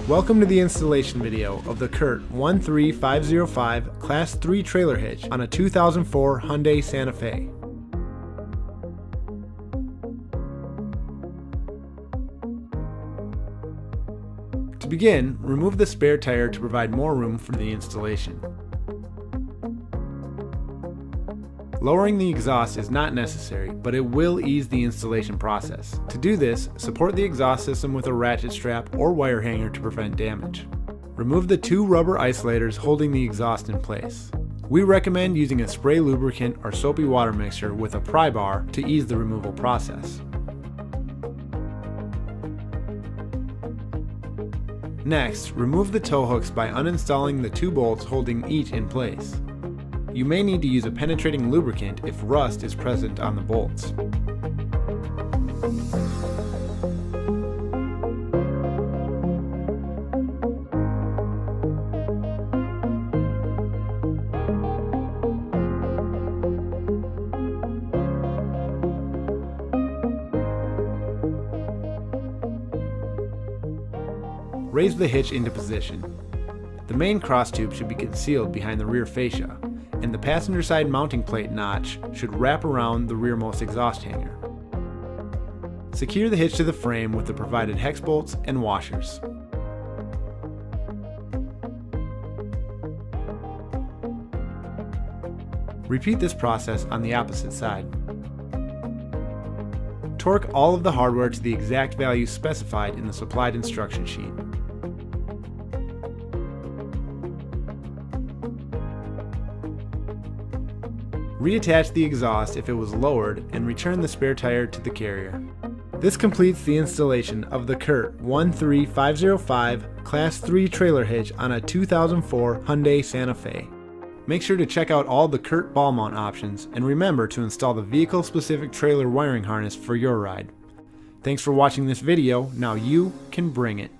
Welcome to the installation video of the CURT 13505 Class 3 trailer hitch on a 2004 Hyundai Santa Fe. To begin, remove the spare tire to provide more room for the installation. Lowering the exhaust is not necessary, but it will ease the installation process. To do this, support the exhaust system with a ratchet strap or wire hanger to prevent damage. Remove the two rubber isolators holding the exhaust in place. We recommend using a spray lubricant or soapy water mixture with a pry bar to ease the removal process. Next, remove the tow hooks by uninstalling the two bolts holding each in place. You may need to use a penetrating lubricant if rust is present on the bolts. Raise the hitch into position. The main cross tube should be concealed behind the rear fascia, and the passenger side mounting plate notch should wrap around the rearmost exhaust hanger. Secure the hitch to the frame with the provided hex bolts and washers. Repeat this process on the opposite side. Torque all of the hardware to the exact value specified in the supplied instruction sheet. Reattach the exhaust if it was lowered and return the spare tire to the carrier. This completes the installation of the CURT 13505 Class 3 trailer hitch on a 2004 Hyundai Santa Fe. Make sure to check out all the CURT ball mount options and remember to install the vehicle-specific trailer wiring harness for your ride. Thanks for watching this video. Now you can bring it.